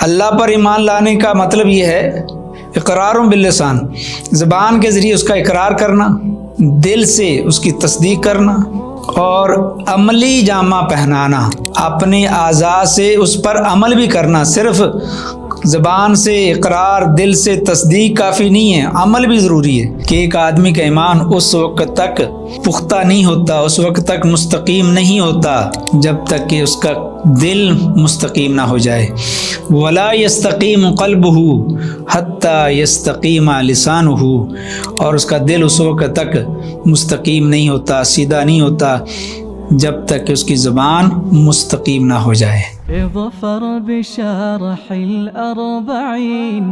اللہ پر ایمان لانے کا مطلب یہ ہے اقرار باللسان، زبان کے ذریعے اس کا اقرار کرنا، دل سے اس کی تصدیق کرنا، اور عملی جامہ پہنانا، اپنے اعضاء سے اس پر عمل بھی کرنا۔ صرف زبان سے اقرار، دل سے تصدیق کافی نہیں ہے، عمل بھی ضروری ہے کہ ایک آدمی کا ایمان اس وقت تک پختہ نہیں ہوتا، اس وقت تک مستقیم نہیں ہوتا جب تک کہ اس کا دل مستقیم نہ ہو جائے۔ وَلَا يَسْتَقِيمُ قَلْبُهُ حَتَّى يَسْتَقِيمَ لِسَانُهُ، اور اس کا دل اس وقت تک مستقیم نہیں ہوتا، سیدھا نہیں ہوتا جب تک کہ اس کی زبان مستقیم نہ ہو جائے۔ ظفر بشرح الأربعين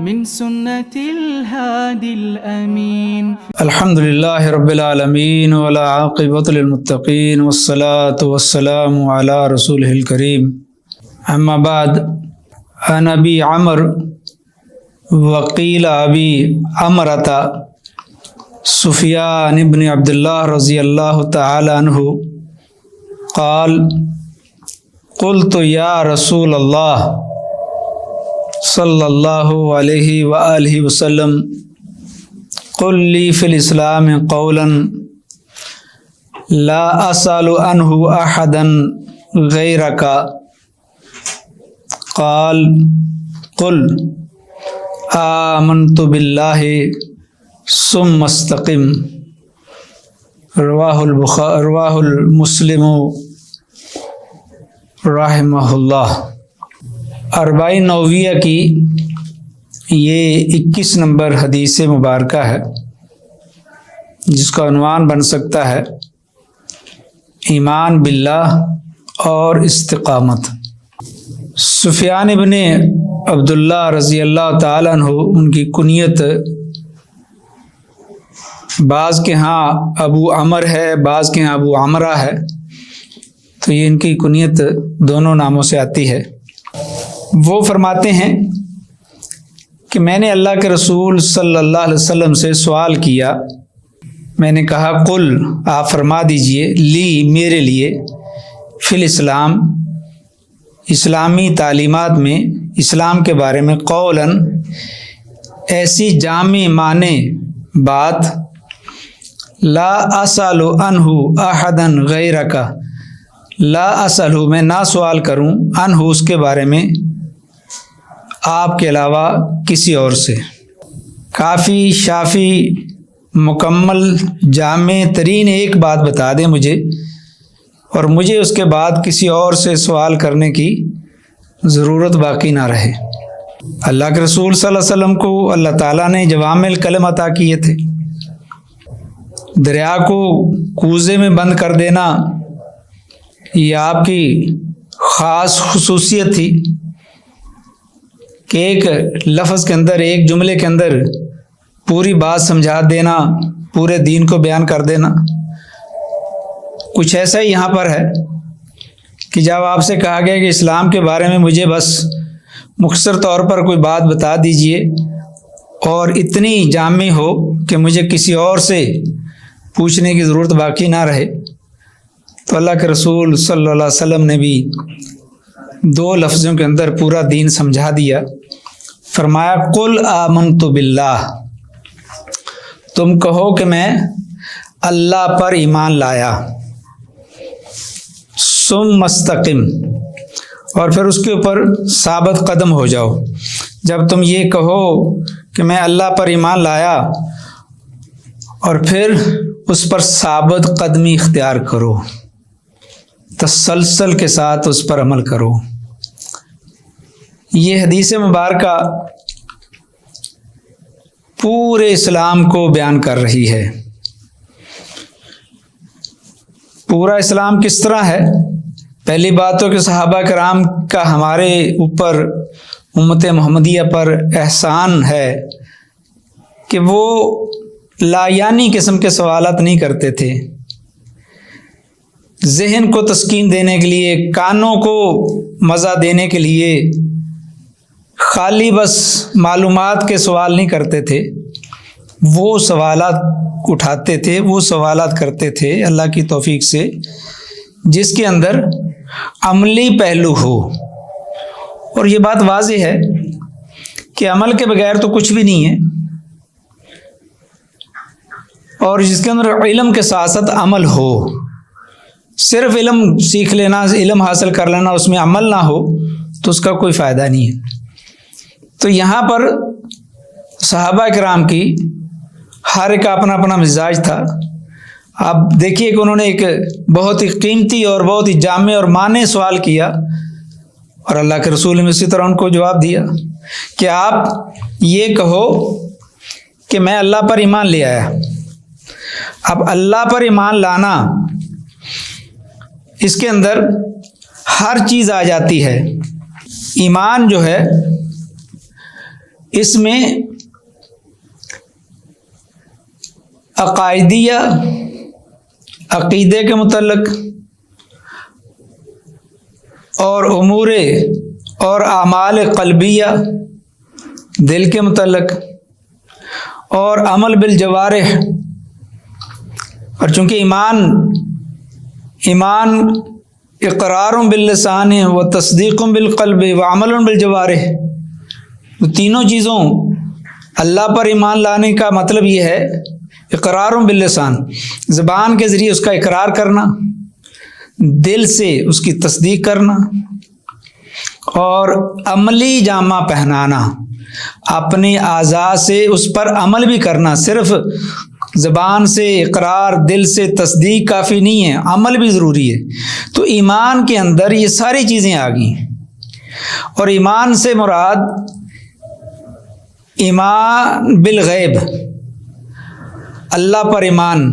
من سنة الهادي الأمين۔ الحمد لله رب العالمين ولا عاقبة للمتقين والصلاة والسلام على رسوله الكريم، اما بعد، عن ابي عمرو وقيل ابي عمرة سفيان بن عبد الله رضي الله تعالى عنه قال قلت يا رسول الله صلى الله عليه وآله وسلم قل لي في الإسلام قولا لا أسأل عنه أحدا غيرك قال قل آمنت بالله ثم استقم، رواہ المسلم رحمہ اللہ۔ اربعین نوویہ کی یہ 21 نمبر حدیث مبارکہ ہے، جس کا عنوان بن سکتا ہے ایمان باللہ اور استقامت۔ سفیان ابن عبداللہ رضی اللہ تعالیٰ عنہ، ان کی کنیت بعض کے ہاں ابو عمر ہے، بعض کے ہاں ابو عمرہ ہے، تو یہ ان کی کنیت دونوں ناموں سے آتی ہے۔ وہ فرماتے ہیں کہ میں نے اللہ کے رسول صلی اللہ علیہ وسلم سے سوال کیا، میں نے کہا قل، آپ فرما دیجئے، لی، میرے لیے، فی الاسلام، اسلامی تعلیمات میں، اسلام کے بارے میں، قولاً، ایسی جامع معنی بات، لا اسأل عنہ احدا غیرک، لا اسأل، میں نہ سوال کروں، عنہ، اس کے بارے میں، آپ کے علاوہ کسی اور سے۔ کافی، شافی، مکمل، جامع ترین ایک بات بتا دیں مجھے، اور مجھے اس کے بعد کسی اور سے سوال کرنے کی ضرورت باقی نہ رہے۔ اللہ کے رسول صلی اللہ علیہ وسلم کو اللہ تعالیٰ نے جوامع الکلم عطا کیے تھے۔ دریا کو کوزے میں بند کر دینا یہ آپ کی خاص خصوصیت تھی کہ ایک لفظ کے اندر، ایک جملے کے اندر پوری بات سمجھا دینا، پورے دین کو بیان کر دینا۔ کچھ ایسا ہی یہاں پر ہے کہ جب آپ سے کہا گیا کہ اسلام کے بارے میں مجھے بس مختصر طور پر کوئی بات بتا دیجئے، اور اتنی جامع ہو کہ مجھے کسی اور سے پوچھنے کی ضرورت باقی نہ رہے، تو اللہ کے رسول صلی اللہ علیہ وسلم نے بھی 2 لفظوں کے اندر پورا دین سمجھا دیا۔ فرمایا قل آمنت باللہ، تم کہو کہ میں اللہ پر ایمان لایا، ثم مستقم، اور پھر اس کے اوپر ثابت قدم ہو جاؤ۔ جب تم یہ کہو کہ میں اللہ پر ایمان لایا، اور پھر اس پر ثابت قدمی اختیار کرو، تسلسل کے ساتھ اس پر عمل کرو۔ یہ حدیث مبارکہ پورے اسلام کو بیان کر رہی ہے۔ پورا اسلام کس طرح ہے؟ پہلی بات تو کہ صحابہ کرام کا ہمارے اوپر، امت محمدیہ پر احسان ہے کہ وہ لایانی قسم کے سوالات نہیں کرتے تھے۔ ذہن کو تسکین دینے کے لیے، کانوں کو مزہ دینے کے لیے خالی بس معلومات کے سوال نہیں کرتے تھے، وہ سوالات اٹھاتے تھے، وہ سوالات کرتے تھے اللہ کی توفیق سے جس کے اندر عملی پہلو ہو، اور یہ بات واضح ہے کہ عمل کے بغیر تو کچھ بھی نہیں ہے، اور جس کے اندر علم کے ساتھ ساتھ عمل ہو، صرف علم سیکھ لینا، علم حاصل کر لینا، اس میں عمل نہ ہو تو اس کا کوئی فائدہ نہیں ہے۔ تو یہاں پر صحابہ کرام کی ہر ایک کا اپنا اپنا مزاج تھا۔ آپ دیکھیے کہ انہوں نے ایک بہت ہی قیمتی اور بہت ہی جامع اور مانع سوال کیا، اور اللہ کے رسول نے اسی طرح ان کو جواب دیا کہ آپ یہ کہو کہ میں اللہ پر ایمان لے آیا۔ اب اللہ پر ایمان لانا، اس کے اندر ہر چیز آ جاتی ہے۔ ایمان جو ہے اس میں عقائدیہ، عقیدے کے متعلق، اور امور اور اعمال قلبیہ دل کے متعلق، اور عمل بالجوارح۔ اور چونکہ ایمان اقرار باللسان و تصدیق بالقلب و عمل بالجوارح، تینوں چیزوں اللہ پر ایمان لانے کا مطلب یہ ہے، اقرار باللسان، زبان کے ذریعے اس کا اقرار کرنا، دل سے اس کی تصدیق کرنا، اور عملی جامہ پہنانا، اپنے اعضاء سے اس پر عمل بھی کرنا۔ صرف زبان سے اقرار، دل سے تصدیق کافی نہیں ہے، عمل بھی ضروری ہے۔ تو ایمان کے اندر یہ ساری چیزیں آ گئی ہیں، اور ایمان سے مراد ایمان بالغیب، اللہ پر ایمان،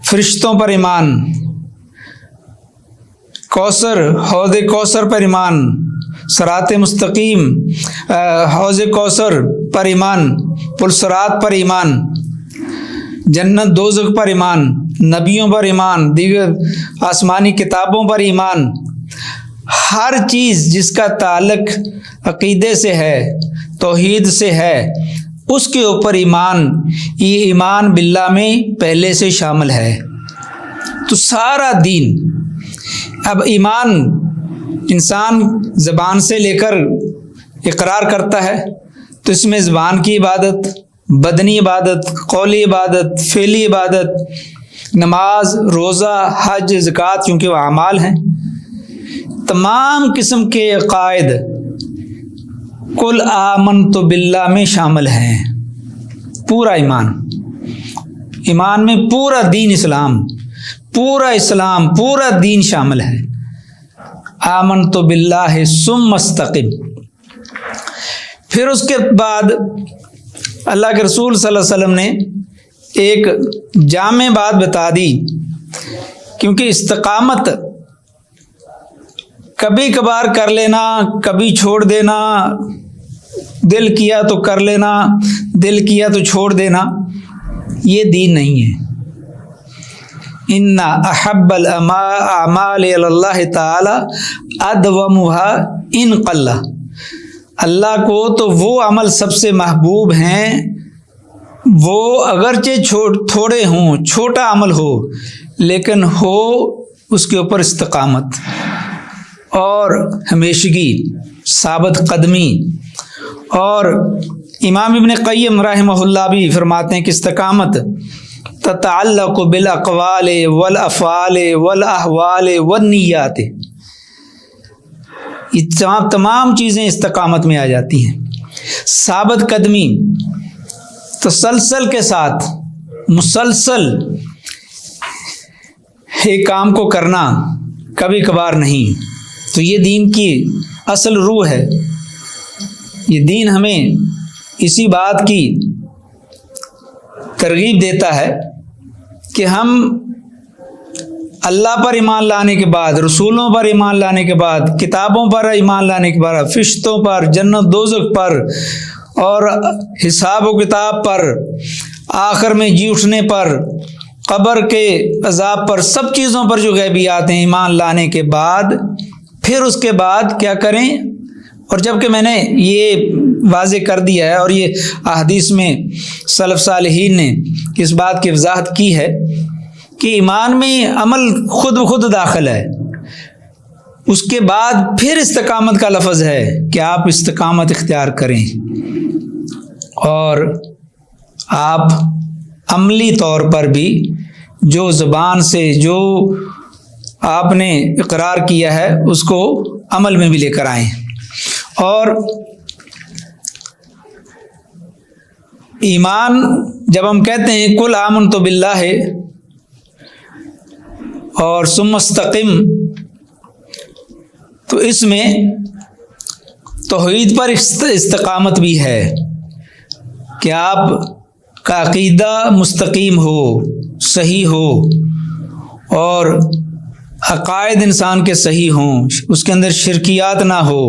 فرشتوں پر ایمان، کوثر، حوض کوثر پر ایمان، صراط مستقیم، حوض کوثر پر ایمان، پلصراط پر ایمان، جنت دوزخ پر ایمان، نبیوں پر ایمان، دیگر آسمانی کتابوں پر ایمان۔ ہر چیز جس کا تعلق عقیدے سے ہے، توحید سے ہے، اس کے اوپر ایمان، یہ ایمان باللہ میں پہلے سے شامل ہے۔ تو سارا دین، اب ایمان انسان زبان سے لے کر اقرار کرتا ہے، تو اس میں زبان کی عبادت، بدنی عبادت، قولی عبادت، فعلی عبادت، نماز، روزہ، حج، زکوٰۃ، کیونکہ وہ اعمال ہیں، تمام قسم کے عقائد کل آمنت باللہ میں شامل ہیں۔ پورا ایمان میں پورا دین اسلام، پورا دین شامل ہے۔ آمنت باللہ ثم استقم۔ پھر اس کے بعد اللہ کے رسول صلی اللہ علیہ وسلم نے ایک جامع بات بتا دی، کیونکہ استقامت کبھی کبھار کر لینا، کبھی چھوڑ دینا، دل کیا تو کر لینا، دل کیا تو چھوڑ دینا، یہ دین نہیں ہے۔ ان احب الاعمال الی اللہ تعالی ادومها ان قل۔ اللہ کو تو وہ عمل سب سے محبوب ہیں، وہ اگرچہ تھوڑے ہوں، چھوٹا عمل ہو، لیکن ہو اس کے اوپر استقامت اور ہمیشگی، ثابت قدمی۔ اور امام ابن قیم رحمہ اللہ بھی فرماتے ہیں کہ استقامت تتعلق بالاقوال والافعال والاحوال والنیات، یہ تمام چیزیں استقامت میں آ جاتی ہیں۔ ثابت قدمی، تسلسل کے ساتھ مسلسل ایک کام کو کرنا، کبھی کبھار نہیں، تو یہ دین کی اصل روح ہے۔ یہ دین ہمیں اسی بات کی ترغیب دیتا ہے کہ ہم اللہ پر ایمان لانے کے بعد، رسولوں پر ایمان لانے کے بعد، کتابوں پر ایمان لانے کے بعد، فرشتوں پر، جنت دوزخ پر، اور حساب و کتاب پر، آخر میں جی اٹھنے پر، قبر کے عذاب پر، سب چیزوں پر جو غیبیات ہیں، ایمان لانے کے بعد پھر اس کے بعد کیا کریں؟ اور جب کہ میں نے یہ واضح کر دیا ہے، اور یہ احادیث میں سلف صالحین نے اس بات کی وضاحت کی ہے کہ ایمان میں عمل خود بخود داخل ہے، اس کے بعد پھر استقامت کا لفظ ہے کہ آپ استقامت اختیار کریں اور آپ عملی طور پر بھی جو زبان سے جو آپ نے اقرار کیا ہے اس کو عمل میں بھی لے کر آئیں. اور ایمان جب ہم کہتے ہیں کل آمنت باللہ اور ثم استقم، تو اس میں توحید پر استقامت بھی ہے کہ آپ کا عقیدہ مستقیم ہو، صحیح ہو، اور عقائد انسان کے صحیح ہوں، اس کے اندر شرکیات نہ ہو،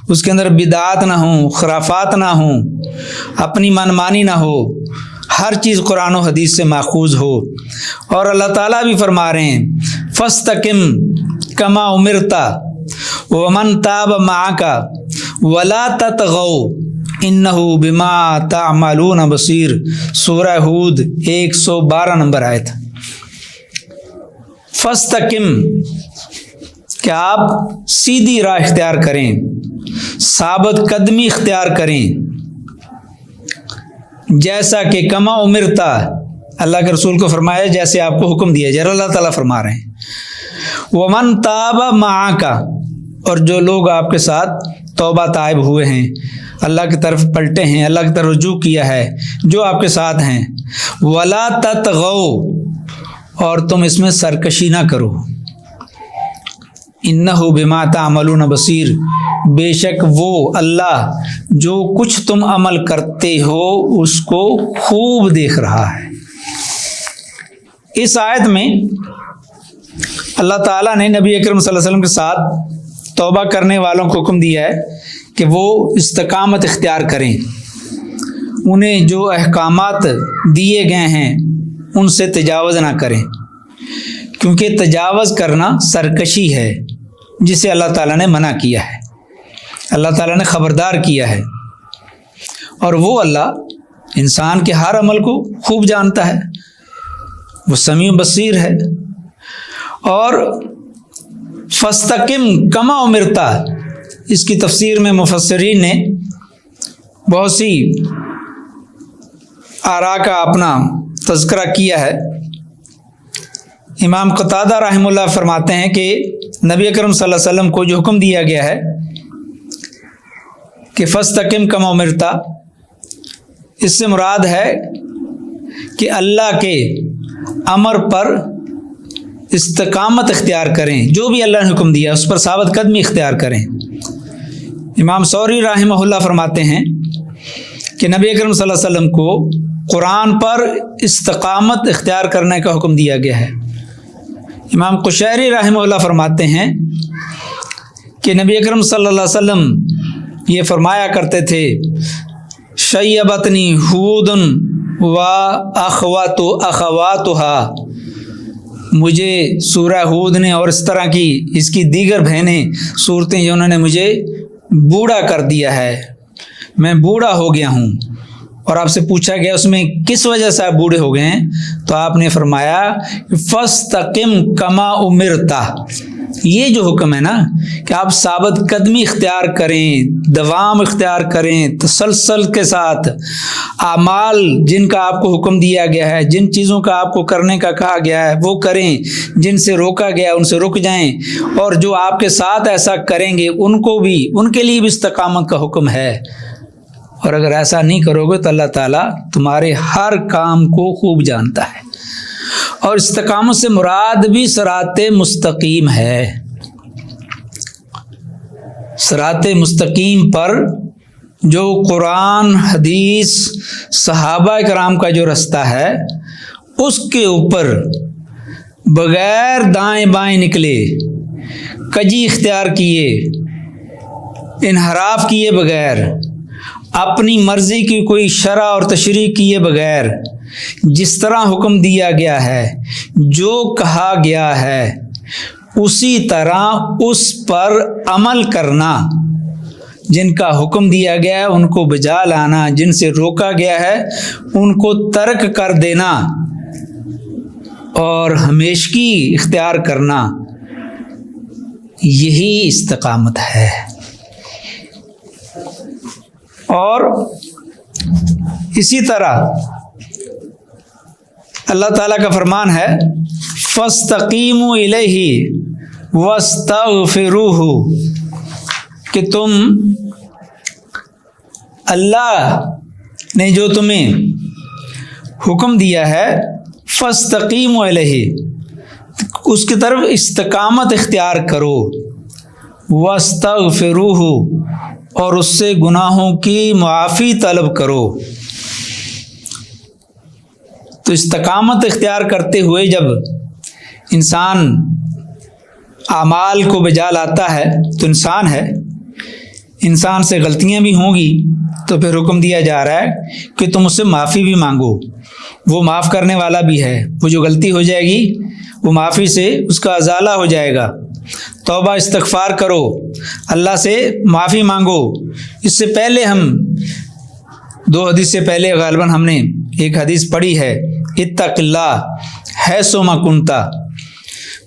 اس کے اندر بدعات نہ ہوں، خرافات نہ ہوں، اپنی منمانی نہ ہو، ہر چیز قرآن و حدیث سے ماخوذ ہو. اور اللہ تعالیٰ بھی فرما رہے ہیں فَاسْتَقِمْ كَمَا أُمِرْتَ وَمَنْ تَابَ مَعَكَ وَلَا تَطْغَوْا إِنَّهُ بِمَا تَعْمَلُونَ بَصِيرٌ. سورہ ہود 112 نمبر آیت. فَاسْتَقِمْ کہ آپ سیدھی راہ اختیار کریں، ثابت قدمی اختیار کریں، جیسا کہ کما امرتا، اللہ کے رسول کو فرمایا جیسے آپ کو حکم دیا جائے. اللہ تعالیٰ فرما رہے ہیں وَمَن تَابَ مَعَكَ، اور جو لوگ آپ کے ساتھ توبہ تائب ہوئے ہیں، اللہ کی طرف پلٹے ہیں، اللہ کی طرف رجوع کیا ہے، جو آپ کے ساتھ ہیں. وَلَا تَطْغَوْا، اور تم اس میں سرکشی نہ کرو. اِنَّهُ بِمَا تَعْمَلُونَ بَصِيرٌ، بے شک وہ اللہ جو کچھ تم عمل کرتے ہو اس کو خوب دیکھ رہا ہے. اس آیت میں اللہ تعالیٰ نے نبی اکرم صلی اللہ علیہ وسلم کے ساتھ توبہ کرنے والوں کو حکم دیا ہے کہ وہ استقامت اختیار کریں، انہیں جو احکامات دیے گئے ہیں ان سے تجاوز نہ کریں، کیونکہ تجاوز کرنا سرکشی ہے جسے اللہ تعالیٰ نے منع کیا ہے، اللہ تعالیٰ نے خبردار کیا ہے. اور وہ اللہ انسان کے ہر عمل کو خوب جانتا ہے، وہ سمیع بصیر ہے. اور فاستقم کما امرتا، اس کی تفسیر میں مفسرین نے بہت سی آراء کا اپنا تذکرہ کیا ہے. امام قتادہ رحمہ اللہ فرماتے ہیں کہ نبی اکرم صلی اللہ علیہ وسلم کو جو حکم دیا گیا ہے کہ فاستقم کما امرتا، اس سے مراد ہے کہ اللہ کے امر پر استقامت اختیار کریں، جو بھی اللہ نے حکم دیا اس پر ثابت قدمی اختیار کریں. امام ثوری رحمہ اللہ فرماتے ہیں کہ نبی اکرم صلی اللہ علیہ وسلم کو قرآن پر استقامت اختیار کرنے کا حکم دیا گیا ہے. امام قشیری رحمہ اللہ فرماتے ہیں کہ نبی اکرم صلی اللہ علیہ وسلم یہ فرمایا کرتے تھے شیبتنی ہود و اخواتها، مجھے سورہ ہود نے اور اس طرح کی اس کی دیگر بہنیں صورتیں جنہوں نے مجھے بوڑھا کر دیا ہے، میں بوڑھا ہو گیا ہوں. اور آپ سے پوچھا گیا اس میں کس وجہ سے آپ بوڑھے ہو گئے ہیں، تو آپ نے فرمایا فاستقم کما امرتا. یہ جو حکم ہے نا کہ آپ ثابت قدمی اختیار کریں، دوام اختیار کریں، تسلسل کے ساتھ اعمال جن کا آپ کو حکم دیا گیا ہے، جن چیزوں کا آپ کو کرنے کا کہا گیا ہے وہ کریں، جن سے روکا گیا ان سے رک جائیں، اور جو آپ کے ساتھ ایسا کریں گے ان کو بھی، ان کے لیے بھی استقامت کا حکم ہے. اور اگر ایسا نہیں کرو گے تو اللہ تعالیٰ تمہارے ہر کام کو خوب جانتا ہے. اور استقامت سے مراد بھی صراط مستقیم ہے. صراط مستقیم پر جو قرآن، حدیث، صحابہ کرام کا جو رستہ ہے اس کے اوپر بغیر دائیں بائیں نکلے، کجی اختیار کیے، انحراف کیے بغیر، اپنی مرضی کی کوئی شرح اور تشریح کیے بغیر، جس طرح حکم دیا گیا ہے، جو کہا گیا ہے اسی طرح اس پر عمل کرنا، جن کا حکم دیا گیا ہے ان کو بجا لانا، جن سے روکا گیا ہے ان کو ترک کر دینا، اور ہمیشگی اختیار کرنا، یہی استقامت ہے۔ اور اسی طرح اللہ تعالیٰ کا فرمان ہے فَاسْتَقِيمُوا إِلَيْهِ وَاسْتَغْفِرُوهُ، کہ تم اللہ نے جو تمہیں حکم دیا ہے فَاسْتَقِيمُوا إِلَيْهِ، اس کی طرف استقامت اختیار کرو، وَاسْتَغْفِرُوهُ، اور اس سے گناہوں کی معافی طلب کرو۔ تو استقامت اختیار کرتے ہوئے جب انسان اعمال کو بجا لاتا ہے تو انسان ہے، انسان سے غلطیاں بھی ہوں گی، تو پھر حکم دیا جا رہا ہے کہ تم اس سے معافی بھی مانگو، وہ معاف کرنے والا بھی ہے۔ وہ جو غلطی ہو جائے گی وہ معافی سے اس کا ازالہ ہو جائے گا۔ توبہ استغفار کرو، اللہ سے معافی مانگو۔ اس سے پہلے ہم 2 حدیث سے پہلے غالباً ہم نے ایک حدیث پڑھی ہے، اتق اللہ حیثما کنت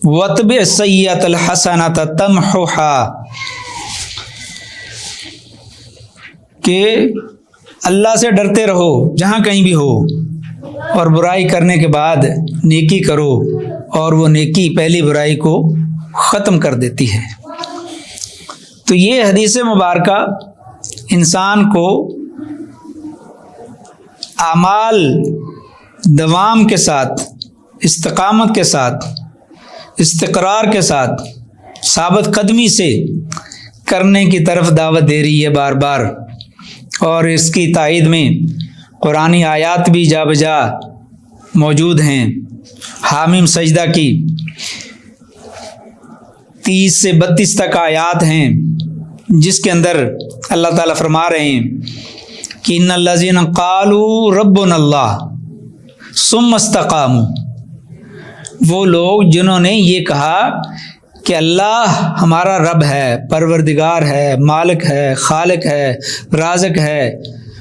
واتبع السیئۃ الحسنۃ تمحها، کہ اللہ سے ڈرتے رہو جہاں کہیں بھی ہو، اور برائی کرنے کے بعد نیکی کرو، اور وہ نیکی پہلی برائی کو ختم کر دیتی ہے۔ تو یہ حدیث مبارکہ انسان کو اعمال دوام کے ساتھ، استقامت کے ساتھ، استقرار کے ساتھ، ثابت قدمی سے کرنے کی طرف دعوت دے رہی ہے بار بار، اور اس کی تائید میں قرآنی آیات بھی جا بجا موجود ہیں۔ حامیم سجدہ کی 30 سے 32 تک آیات ہیں، جس کے اندر اللہ تعالیٰ فرما رہے ہیں کہ ان الذین قالوا ربنا اللہ ثم استقاموا، وہ لوگ جنہوں نے یہ کہا کہ اللہ ہمارا رب ہے، پروردگار ہے، مالک ہے، خالق ہے، رازق ہے،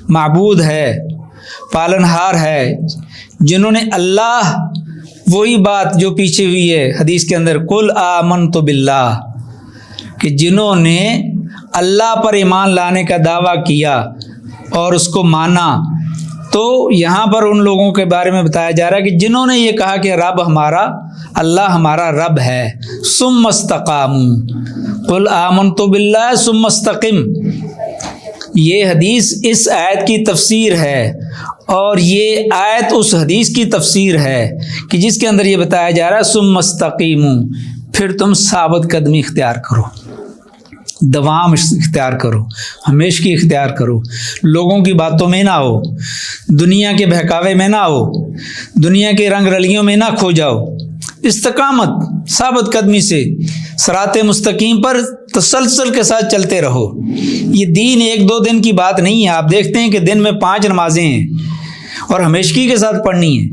معبود ہے، پالنہار ہے، جنہوں نے اللہ، وہی بات جو پیچھے ہوئی ہے حدیث کے اندر، قل آمنت باللہ، کہ جنہوں نے اللہ پر ایمان لانے کا دعویٰ کیا اور اس کو مانا، تو یہاں پر ان لوگوں کے بارے میں بتایا جا رہا ہے کہ جنہوں نے یہ کہا کہ رب ہمارا، اللہ ہمارا رب ہے، ثم استقاموا، قل آمنت باللہ ثم استقم۔ یہ حدیث اس آیت کی تفسیر ہے، اور یہ آیت اس حدیث کی تفسیر ہے کہ جس کے اندر یہ بتایا جا رہا ہے ثم استقیموا، پھر تم ثابت قدمی اختیار کرو، دوام اختیار کرو، ہمیشگی اختیار کرو، لوگوں کی باتوں میں نہ ہو، دنیا کے بہکاوے میں نہ ہو، دنیا کے رنگ رلیوں میں نہ کھو جاؤ، استقامت ثابت قدمی سے صراط مستقیم پر تسلسل کے ساتھ چلتے رہو۔ یہ دین 1-2 دن کی بات نہیں ہے۔ آپ دیکھتے ہیں کہ دن میں 5 نمازیں ہیں اور ہمیشگی کے ساتھ پڑھنی ہیں،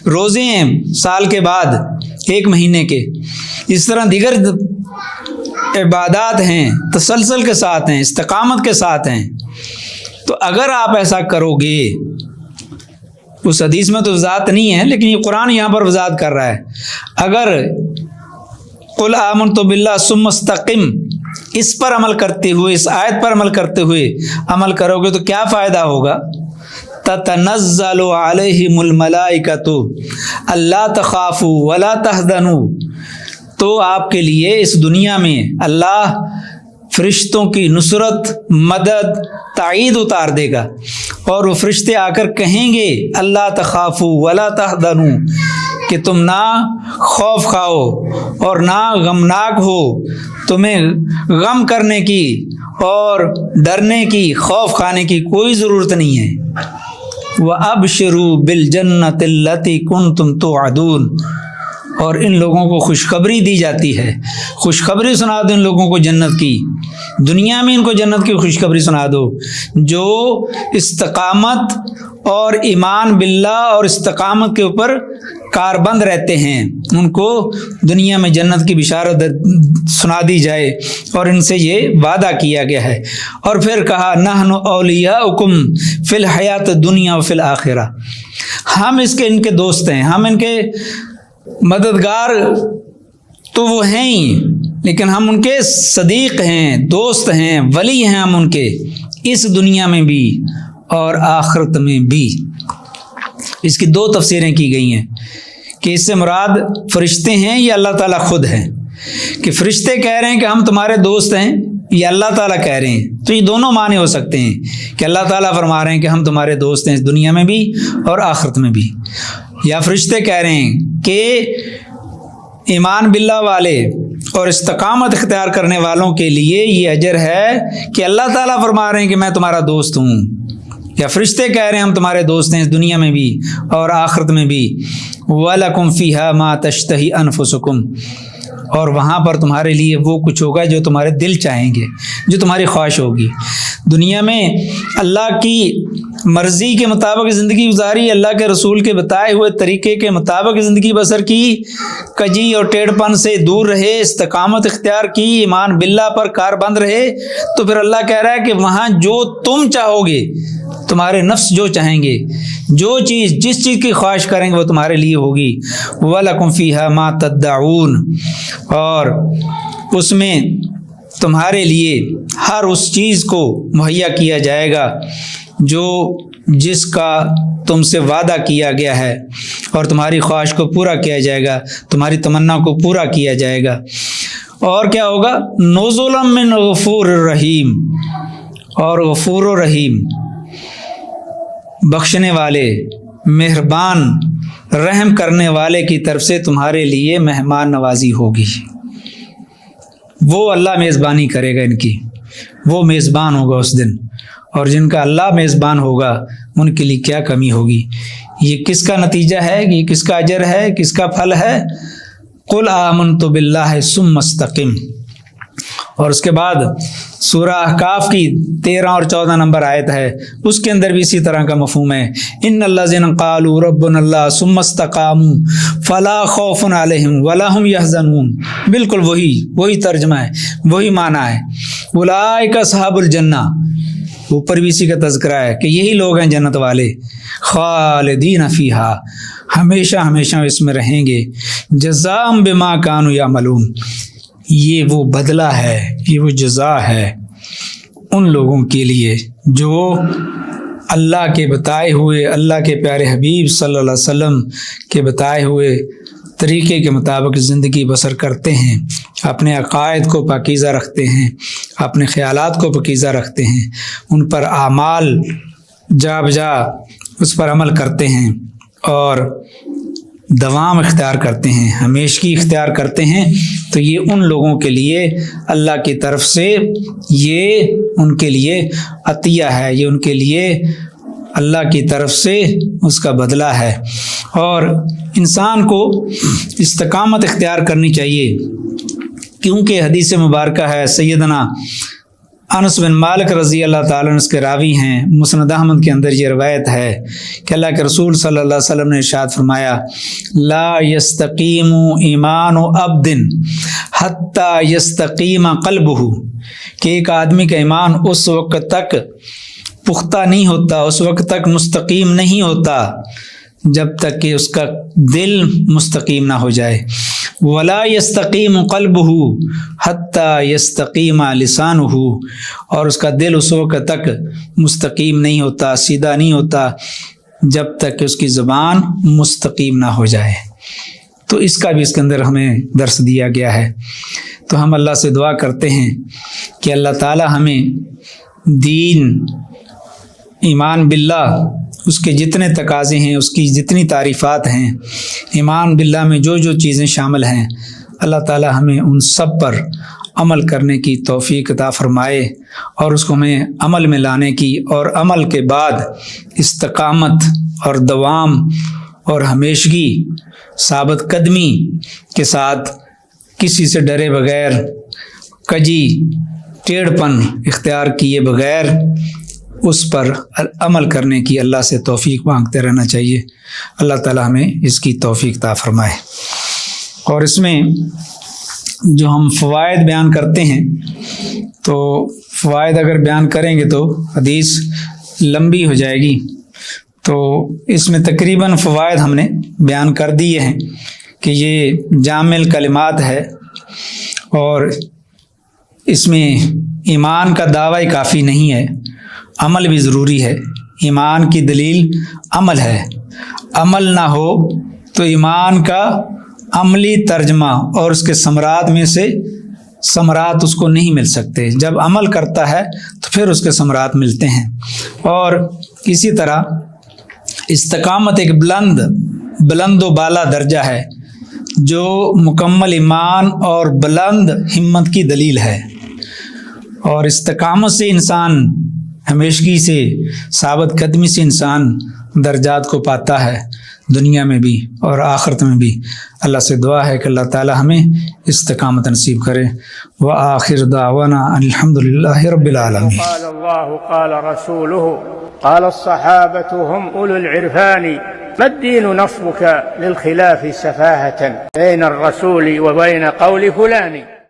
روزے ہیں سال کے بعد 1 مہینے کے، اس طرح دیگر عبادات ہیں، تسلسل کے ساتھ ہیں، استقامت کے ساتھ ہیں۔ تو اگر آپ ایسا کرو گے، اس حدیث میں تو وضاحت نہیں ہے لیکن یہ قرآن یہاں پر وضاحت کر رہا ہے، اگر قل آمنت باللہ ثم استقم اس پر عمل کرتے ہوئے، اس آیت پر عمل کرتے ہوئے عمل کرو گے تو کیا فائدہ ہوگا؟ تتنزل علیہم الملائکۃ الا تخافوا ولا تحزنوا، تو آپ کے لیے اس دنیا میں اللہ فرشتوں کی نصرت، مدد، تائید اتار دے گا، اور وہ فرشتے آ کر کہیں گے اللہ تخافوا ولا تحزنوا، کہ تم نہ خوف کھاؤ اور نہ غمناک ہو، تمہیں غم کرنے کی اور ڈرنے کی، خوف کھانے کی کوئی ضرورت نہیں ہے۔ وَأَبْشِرُوا بِالْجَنَّةِ الَّتِي كُنْتُمْ تُوعَدُونَ، اور ان لوگوں کو خوشخبری دی جاتی ہے، خوشخبری سنا دو ان لوگوں کو جنت کی، دنیا میں ان کو جنت کی خوشخبری سنا دو، جو استقامت اور ایمان باللہ اور استقامت کے اوپر کاربند رہتے ہیں، ان کو دنیا میں جنت کی بشارت سنا دی جائے، اور ان سے یہ وعدہ کیا گیا ہے۔ اور پھر کہا نحن اولیاؤکم فی الحیات الدنیا و فی الآخرہ، ہم ان کے دوست ہیں، ہم ان کے مددگار تو وہ ہیں ہی، لیکن ہم ان کے صدیق ہیں، دوست ہیں، ولی ہیں ہم ان کے، اس دنیا میں بھی اور آخرت میں بھی۔ اس کی دو تفسیریں کی گئی ہیں کہ اس سے مراد فرشتے ہیں یا اللہ تعالیٰ خود ہیں، کہ فرشتے کہہ رہے ہیں کہ ہم تمہارے دوست ہیں، یا اللہ تعالیٰ کہہ رہے ہیں۔ تو یہ دونوں معنی ہو سکتے ہیں کہ اللہ تعالیٰ فرما رہے ہیں کہ ہم تمہارے دوست ہیں اس دنیا میں بھی اور آخرت میں بھی، یا فرشتے کہہ رہے ہیں کہ ایمان باللہ والے اور استقامت اختیار کرنے والوں کے لیے یہ اجر ہے کہ اللہ تعالیٰ فرما رہے ہیں کہ میں تمہارا دوست ہوں، یا فرشتے کہہ رہے ہیں ہم تمہارے دوست ہیں اس دنیا میں بھی اور آخرت میں بھی۔ وَلَكُمْ فِيهَا مَا تَشْتَهِي أَنفُسُكُمْ، اور وہاں پر تمہارے لیے وہ کچھ ہوگا جو تمہارے دل چاہیں گے، جو تمہاری خواہش ہوگی۔ دنیا میں اللہ کی مرضی کے مطابق زندگی گزاری، اللہ کے رسول کے بتائے ہوئے طریقے کے مطابق زندگی بسر کی، کجی اور ٹیڑھ پن سے دور رہے، استقامت اختیار کی، ایمان باللہ پر کار بند رہے، تو پھر اللہ کہہ رہا ہے کہ وہاں جو تم چاہو گے، تمہارے نفس جو چاہیں گے، جو چیز جس چیز کی خواہش کریں گے وہ تمہارے لیے ہوگی۔ وَلَكُمْ فِيهَا مَا تَدَّعُونَ، اور اس میں تمہارے لیے ہر اس چیز کو مہیا کیا جائے گا جو جس کا تم سے وعدہ کیا گیا ہے، اور تمہاری خواہش کو پورا کیا جائے گا، تمہاری تمنا کو پورا کیا جائے گا۔ اور کیا ہوگا؟ نُزُلًا مِّن غفور الرحیم، اور غفور و رحیم بخشنے والے، مہربان، رحم کرنے والے کی طرف سے تمہارے لیے مہمان نوازی ہوگی۔ وہ اللہ میزبانی کرے گا ان کی، وہ میزبان ہوگا اس دن، اور جن کا اللہ میزبان ہوگا ان کے لیے کیا کمی ہوگی۔ یہ کس کا نتیجہ ہے، یہ کس کا اجر ہے، کس کا پھل ہے؟ قُلْ آمَنْتُ بِاللَّهِ ثُمَّ اسْتَقِمْ۔ اور اس کے بعد سورہ احقاف کی 13 اور 14 نمبر آیت ہے، اس کے اندر بھی اسی طرح کا مفہوم ہے۔ ان الذین قالوا ربنا اللہ ثم استقاموا فلا خوف علیہم ولا هم یحزنون، بالکل وہی ترجمہ ہے، وہی معنی ہے۔ اولئک اصحاب الجنہ، اوپر بھی اسی کا تذکرہ ہے کہ یہی لوگ ہیں جنت والے، خالدین فیہا، ہمیشہ ہمیشہ اس میں رہیں گے، جزاء بما کانوا یعملون، یہ وہ بدلہ ہے، یہ وہ جزا ہے ان لوگوں کے لیے جو اللہ کے بتائے ہوئے، اللہ کے پیارے حبیب صلی اللہ علیہ وسلم کے بتائے ہوئے طریقے کے مطابق زندگی بسر کرتے ہیں، اپنے عقائد کو پاکیزہ رکھتے ہیں، اپنے خیالات کو پاکیزہ رکھتے ہیں، ان پر اعمال جا بجا اس پر عمل کرتے ہیں، اور دوام اختیار کرتے ہیں، ہمیشگی اختیار کرتے ہیں، تو یہ ان لوگوں کے لیے اللہ کی طرف سے یہ ان کے لیے عطیہ ہے، یہ ان کے لیے اللہ کی طرف سے اس کا بدلہ ہے۔ اور انسان کو استقامت اختیار کرنی چاہیے، کیونکہ حدیث مبارکہ ہے، سیدنا انس بن مالک رضی اللہ تعالیٰ عنہ اس کے راوی ہیں، مسند احمد کے اندر یہ روایت ہے کہ اللہ کے رسول صلی اللہ علیہ وسلم نے ارشاد فرمایا، لا یستقیم ایمان عبد حتی یستقیم قلبہ، کہ ایک آدمی کا ایمان اس وقت تک پختہ نہیں ہوتا، اس وقت تک مستقیم نہیں ہوتا جب تک کہ اس کا دل مستقیم نہ ہو جائے۔ ولا یستقیم قلبہ حتی یستقیم لسانہ، اور اس کا دل اس وقت تک مستقیم نہیں ہوتا، سیدھا نہیں ہوتا جب تک کہ اس کی زبان مستقیم نہ ہو جائے۔ تو اس کا بھی اس کے اندر ہمیں درس دیا گیا ہے۔ تو ہم اللہ سے دعا کرتے ہیں کہ اللہ تعالی ہمیں دین، ایمان باللہ، اس کے جتنے تقاضے ہیں، اس کی جتنی تعریفات ہیں، ایمان باللہ میں جو جو چیزیں شامل ہیں، اللہ تعالی ہمیں ان سب پر عمل کرنے کی توفیق عطا فرمائے، اور اس کو ہمیں عمل میں لانے کی، اور عمل کے بعد استقامت اور دوام اور ہمیشگی، ثابت قدمی کے ساتھ، کسی سے ڈرے بغیر، کجی ٹیڑھ پن اختیار کیے بغیر اس پر عمل کرنے کی اللہ سے توفیق مانگتے رہنا چاہیے۔ اللہ تعالی ہمیں اس کی توفیق عطا فرمائے۔ اور اس میں جو ہم فوائد بیان کرتے ہیں، تو فوائد اگر بیان کریں گے تو حدیث لمبی ہو جائے گی، تو اس میں تقریباً فوائد ہم نے بیان کر دیے ہیں کہ یہ جامع الکلمات ہے، اور اس میں ایمان کا دعویٰ کافی نہیں ہے، عمل بھی ضروری ہے۔ ایمان کی دلیل عمل ہے، عمل نہ ہو تو ایمان کا عملی ترجمہ اور اس کے ثمرات میں سے ثمرات اس کو نہیں مل سکتے۔ جب عمل کرتا ہے تو پھر اس کے ثمرات ملتے ہیں۔ اور اسی طرح استقامت ایک بلند و بالا درجہ ہے جو مکمل ایمان اور بلند ہمت کی دلیل ہے، اور استقامت سے انسان، ہمیشگی سے، ثابت قدمی سے انسان درجات کو پاتا ہے، دنیا میں بھی اور آخرت میں بھی۔ اللہ سے دعا ہے کہ اللہ تعالی ہمیں استقامت نصیب کرے۔ وآخر دعوانا الحمد للہ رب العالمین۔ قال الله قال رسوله قال الصحابة هم أولو العرفان ما الدين نصبك للخلاف سفاهة بين الرسول وبين قول فلان